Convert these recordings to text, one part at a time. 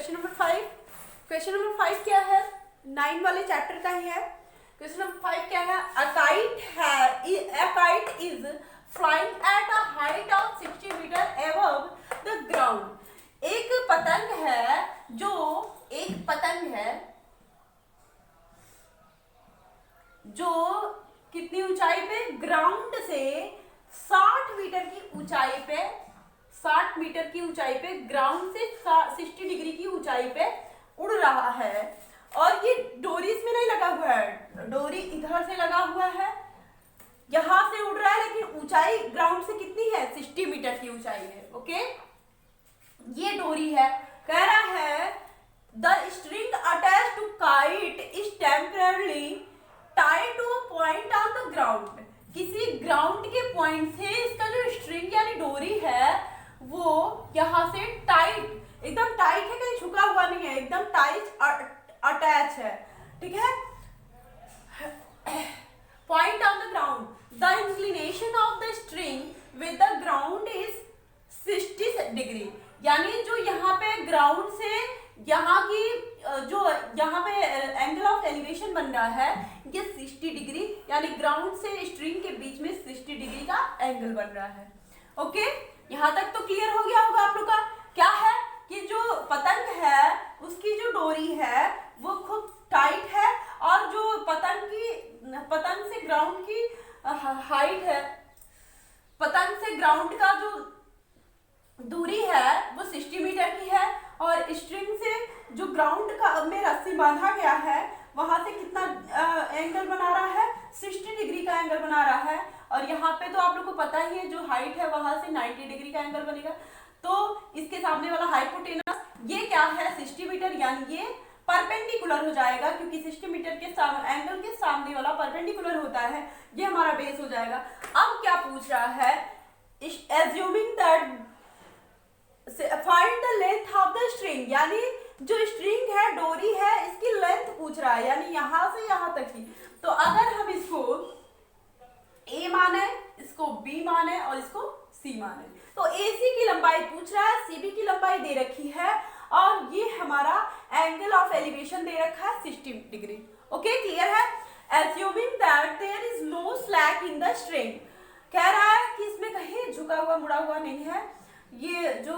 Question number 5। Question number 5 क्या है? 9 वाले चैप्टर का ही है। क्वेश्चन नंबर 5 क्या है? A kite is flying at a height of 60 meter above the ground. एक पतंग है जो कितनी ऊंचाई पे? ग्राउंड से 60 मीटर की ऊंचाई पे ग्राउंड से 60 डिग्री की ऊंचाई पे उड़ रहा है। और ये डोरी इसमें नहीं लगा हुआ है, डोरी इधर से लगा हुआ है, यहां से उड़ रहा है, लेकिन ऊंचाई ग्राउंड से कितनी है? 60 मीटर की ऊंचाई है। ओके, ये डोरी है। कह रहा है the string attach to kite is temporarily tied to a point on the ground. किसी ग्राउंड के पॉइंट से इसका जो स्ट्रिंग यानी डोरी है वो यहां से टाइट, एकदम टाइट है, कहीं झुका हुआ नहीं है, एकदम टाइट अटैच है। ठीक है, point on the ground, the inclination of the string with the ground is 60 degree. यानी जो यहाँ पे ग्राउंड से यहाँ की जो यहाँ पे एंगल ऑफ एलिवेशन बन रहा है ये 60 डिग्री, यानी ग्राउंड से स्ट्रिंग के बीच में 60 डिग्री का एंगल बन रहा है। ओके, यहाँ तक तो क्लियर हो गया होगा आप लोग का। क्या है कि जो पतंग है उसकी जो डोरी है वो खूब टाइट है, और जो पतंग से ग्राउंड की हाइट है, पतंग से ग्राउंड का जो दूरी है वो 60 मीटर की है, और स्ट्रिंग से जो ग्राउंड का में रस्सी बांधा गया है वहां से कितना एंगल बना रहा है? 60 डिग्री का एंगल बना रहा है। और यहाँ पे तो आप लोग को पता ही है जो हाइट है वहां से 90 डिग्री का एंगल बनेगा। तो इसके सामने वाला हाइपोटेनस ये क्या है? 60 मीटर, यानी ये परपेंडिकुलर हो जाएगा, क्योंकि 60 मीटर के एंगल के सामने वाला परपेंडिकुलर होता है, ये हमारा बेस हो जाएगा। अब क्या पूछ रहा है? Assuming that find the length of the string, यानी जो स्ट्रिंग है, डोरी है, इसकी लेंथ पूछ रहा है, यानी यहां से यहां तक की। तो अगर हम इसको A माने, इसको B माने और इसको C माने, तो AC की लंबाई पूछ रहा है, CB की लंबाई दे रखी है, और ये हमारा एंगल ऑफ एलिवेशन दे रखा है 60 डिग्री। ओके, क्लियर है? Assuming that there is no slack in the string, कह रहा है कि इसमें कहीं झुका हुआ मुड़ा हुआ नहीं है, ये जो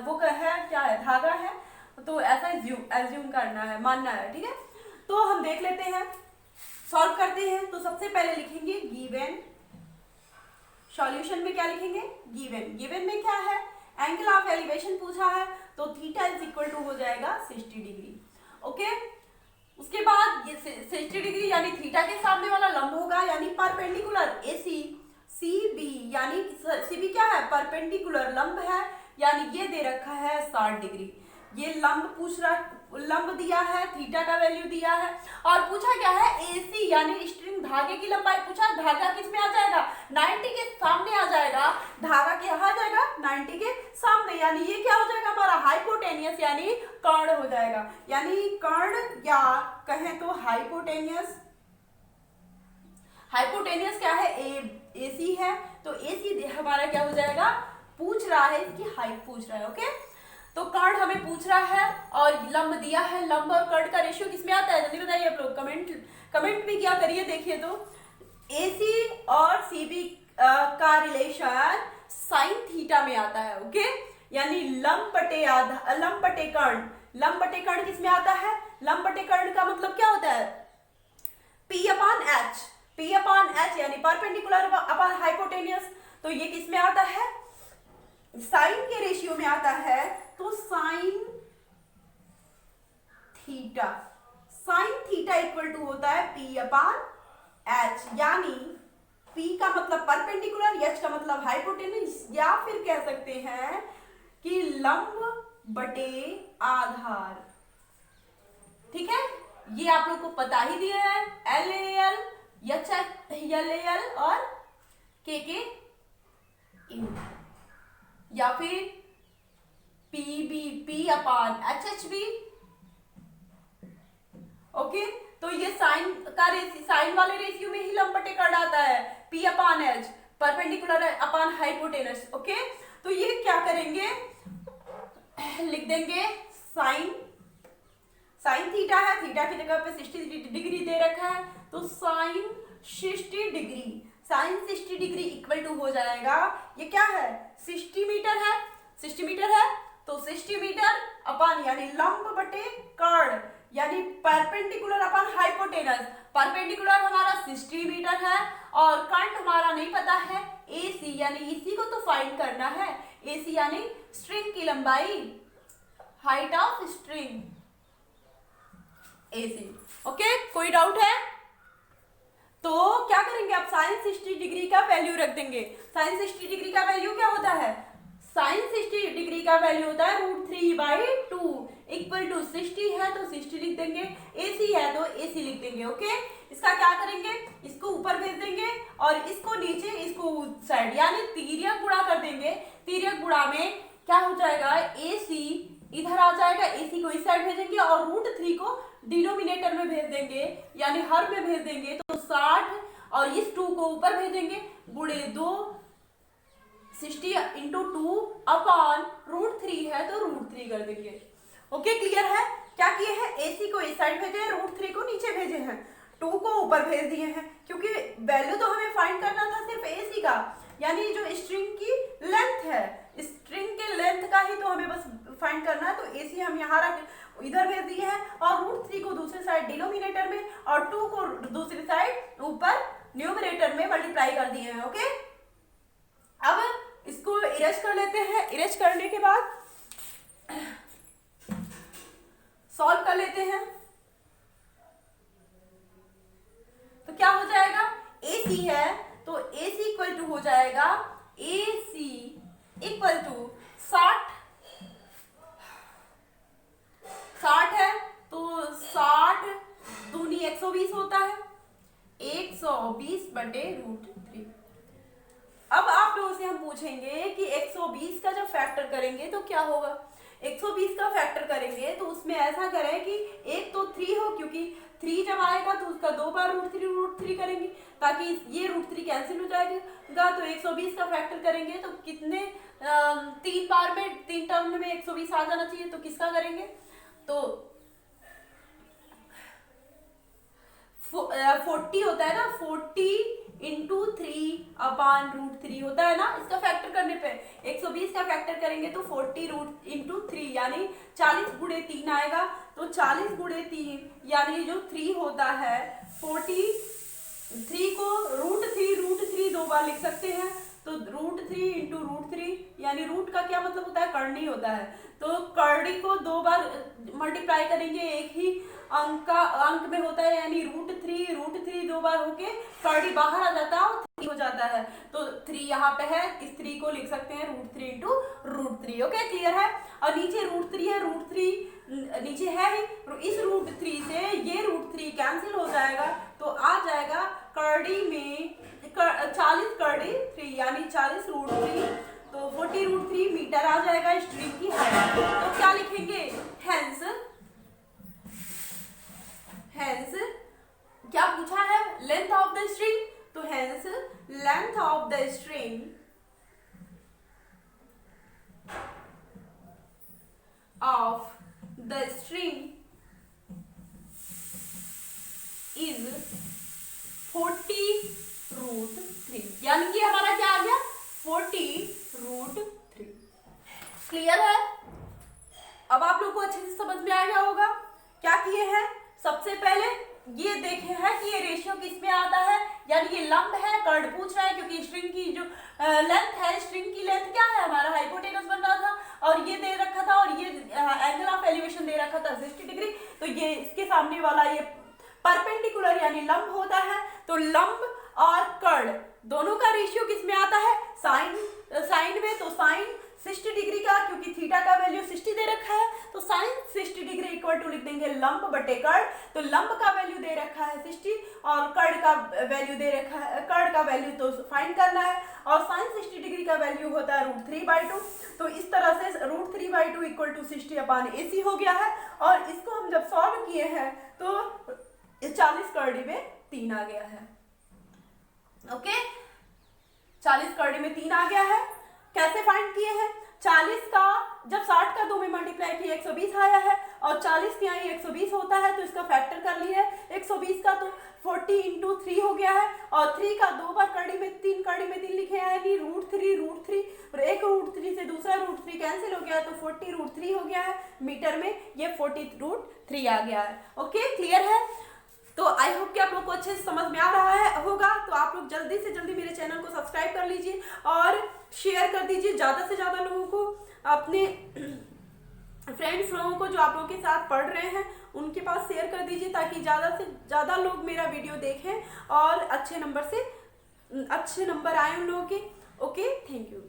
वो है क्या है? धागा है, तो ऐसा एज्यूम करना है, मानना है। ठीक है, तो हम देख लेते हैं, सॉल्व करते हैं। तो सबसे पहले लिखेंगे गिवन, सॉल्यूशन में क्या लिखेंगे? गिवन। गिवन में क्या है? एंगल ऑफ एलिवेशन पूछा है, तो थीटा इज इक्वल टू हो जाएगा 60 डिग्री। ओके, उसके बाद ये 60 डिग्री यानी थीटा के सामने वाला लंब होगा, यानी परपेंडिकुलर AC। CB यानी CB क्या है? परपेंडिकुलर लंब है, यानी ये दे रखा है 60 डिग्री। ये लंब पूछ रहा, लंब दिया है, थीटा का वैल्यू दिया है, और पूछा क्या है? AC यानी स्ट्रिंग धागे की लंबाई पूछा। धागा किस में आ जाएगा? 90 के सामने आ जाएगा। धागा क्या आ जाएगा? 90 के सामने, यानी ये क्या हो जाएगा? हमारा हाइपोटेनियस यानी कर्ण हो जाएगा, यानी कर्ण या कहें तो हाइपोटेनियस। हाइपोटेनियस क्या है? AC है, तो AC हमारा क्या हो जाएगा? पूछ रहा है, इसकी हाइट पूछ रहा है। ओके, तो कर्ण हमें पूछ रहा है और लंब दिया है। लंब और कर्ण का रेशियो किसमें आता है? जल्दी बताइए आप लोग, कमेंट भी क्या करिए। देखिए तो AC और CB का रिलेशन साइन थीटा में आता है। ओके, यानी लंब बटे कर्ण। लंब बटे कर्ण किसमें आता है? लंब बटे कर्ण का मतलब क्या होता है? P अपॉन H यानी परपेंडिकुलर अपॉन हाइपोटेनियस। तो ये किसमें आता है? साइन के रेशियो में आता है, तो साइन थीटा इक्वल टू होता है P अपॉन H, यानी P का मतलब परपेंडिकुलर, H का मतलब हाइपोटेनियस, या फिर कह सकते हैं कि लंब बटे आधार। ठीक है, ये आप लोग को पता ही दिया है, LAL, HLAL और KK या फिर P अपॉन HHB। ओके, तो ये साइन वाले रेशियो में ही लंब बटे कर्ण आता है, P upon H, perpendicular upon hypotenuse. Okay, तो ये क्या करेंगे? लिख देंगे साइन, साइन थीटा है, थीटा की जगह पे 60 डिग्री दे रखा है, तो sine 60 degree, sine 60 degree equal to हो जाएगा, ये क्या है 60 मीटर है, 60 मीटर है, तो 60 मीटर अपन यानी लंब बटे कर्ण यानी परपेंडिकुलर अपन हाइपोटेनस, परपेंडिकुलर हमारा 60 मीटर है और कर्ण हमारा नहीं पता है AC, यानी इसी को तो फाइंड करना है, AC यानी स्ट्रिंग की लंबाई, height of string AC। Okay, कोई डाउट है? तो क्या करेंगे आप साइन 60 डिग्री का वैल्यू रख देंगे, साइन 60 डिग्री का वैल्यू क्या होता है, साइन 60 डिग्री का वैल्यू होता है √3/2 इक्वल टू 60 है तो 60 लिख देंगे, AC है तो AC लिख देंगे। ओके, इसका क्या करेंगे, इसको ऊपर भेज देंगे और इसको नीचे, इसको साइड यानी तिर्यक गुणा कर देंगे, तिर्यक गुणा में क्या हो जाएगा AC इधर आ जाएगा, AC को इस साइड भेजेंगे और √3 को डिनोमिनेटर में भेज देंगे यानी हर में भेज देंगे, तो 60 और इस 2 को ऊपर भेजेंगे गुणे 2, 60 इंटू 2 अपॉन √3 है तो √3 कर देंगे। ओके, क्लियर है? क्या किए हैं, AC को इस साइड भेजे हैं, √3 को नीचे भेजे हैं, 2 को ऊपर भेज दिए हैं, क्योंकि वैल्यू तो हमें फाइंड करना था सिर्फ AC का, यानी जो स्ट्रिंग की लेंथ है, स्ट्रिंग के लेंथ का ही तो हमें बस फाइंड करना है, तो AC हम यहाँ रख इधर भेज दिए हैं और √3 को दूसरी साइड डिनोमिनेटर में और 2 को दूसरी साइड ऊपर न्यूमरेटर में मल्टीप्लाई कर दिए हैं। ओके, अब इसको इरेज कर लेते हैं, इरेज करने के बाद सॉल्व कर लेते हैं, तो क्या हो जाएगा, AC है तो AC इक्वल टू हो जाएगा, AC इक्वल टू 60 है तो 60 दूनी 120 होता है, 120/√3। अब आप लोगों से हम पूछेंगे कि 120 का जब फैक्टर करेंगे तो क्या होगा, 120 का फैक्टर करेंगे तो उसमें ऐसा करें कि एक तो 3 हो, क्योंकि 3 जब आएगा तो उसका 2 बार √3 करेंगे ताकि ये √3 कैंसिल हो जाएगा, तो 120 का फैक्टर करेंगे तो कितने 3 बार में 3 टर्म में 120 आ जाना चाहिए, तो किसका करेंगे, तो 40 होता है ना, 40 इंटू 3/√3 होता है ना, इसका फैक्टर करने पे 120 का फैक्टर करेंगे तो 40 इंटू 3 यानी 40 गुणे 3 आएगा, तो 40 गुणे 3 यानी जो 3 होता है 43 को √3 2 बार लिख सकते हैं, तो √3 इंटू √3 यानी रूट का क्या मतलब होता है, कर्णी होता है, तो कर्णी को 2 बार मल्टीप्लाई करेंगे, एक ही अंक में होता है यानी √3 2 बार होके कर्णी बाहर आ जाता है और 3 हो जाता है, तो 3 यहाँ पे है, इस 3 को लिख सकते हैं √3 इंटू √3। ओके, क्लियर है? और नीचे √3 है, √3 नीचे है ही, इस √3 से ये √3 कैंसिल हो जाएगा, तो आ जाएगा कर्णी में 40 कर्णी 3 यानी 40 √3, तो 40 √3 मीटर आ जाएगा स्ट्रिंग की हाइट। तो क्या लिखेंगे, हेंस क्या पूछा है, लेंथ ऑफ द स्ट्रिंग, तो hence length of the string is 40√3, यानी कि हमारा क्या आ गया 40√3। क्लियर है? अब आप लोग को अच्छे से समझ में आ गया होगा क्या किए हैं, सबसे पहले ये देखे हैं कि ये रेशियो किस में आता है, यानी ये लंब है, कर्ण पूछ रहा है क्योंकि स्ट्रिंग की जो लेंथ है, स्ट्रिंग की लेंथ क्या है, हमारा हाइपोटेनस बन रहा था और ये दे रखा था और ये एंगल ऑफ एलिवेशन दे रखा था 60 डिग्री, तो ये इसके सामने वाला ये परपेंडिकुलर यानी लंब होता है, तो लंब और कर्ण दोनों का रेशियो किस में आता है, साइन में, तो साइन 60 डिग्री का, क्योंकि थीटा का वैल्यू 60 दे रखा है, तो साइन 60 डिग्री इक्वल टू लिख देंगे लंब बटे कर्ण, तो लंब का वैल्यू दे रखा है 60 और कर्ण का वैल्यू दे रखा है, कर्ण का वैल्यू तो फाइंड करना है और साइन 60 डिग्री का वैल्यू होता है √3/2, तो इस तरह से √3/2 इक्वल टू 60/AC हो गया है, और इसको हम जब सॉल्व किए हैं तो 40 कर्णी में 3 आ गया है। ओके, 40 कर्णी में 3 आ गया है। कैसे फाइंड किए हैं, 40 का जब 60 का 2 में मल्टीप्लाई किया 120 आया है, और 40 के यहाँ 120 होता है तो इसका फैक्टर कर लिया है 120 का, तो 40 इंटू 3 हो गया है, और 3 का 2 बार कड़ी में 3 लिखे हैं, यानी √3 और एक √3 से दूसरा √3 कैंसिल हो गया तो 40 √3 हो गया है मीटर में, ये 40 √3 आ गया है। ओके, क्लियर है? तो आई होप कि आप लोग को अच्छे से समझ में आ रहा है होगा। तो आप लोग जल्दी से जल्दी मेरे चैनल को सब्सक्राइब कर लीजिए और शेयर कर दीजिए ज़्यादा से ज़्यादा लोगों को, अपने फ्रेंड्स लोगों को जो आप लोगों के साथ पढ़ रहे हैं उनके पास शेयर कर दीजिए, ताकि ज़्यादा से ज़्यादा लोग मेरा वीडियो देखें और अच्छे नंबर आए उन लोगों के। Okay, thank you.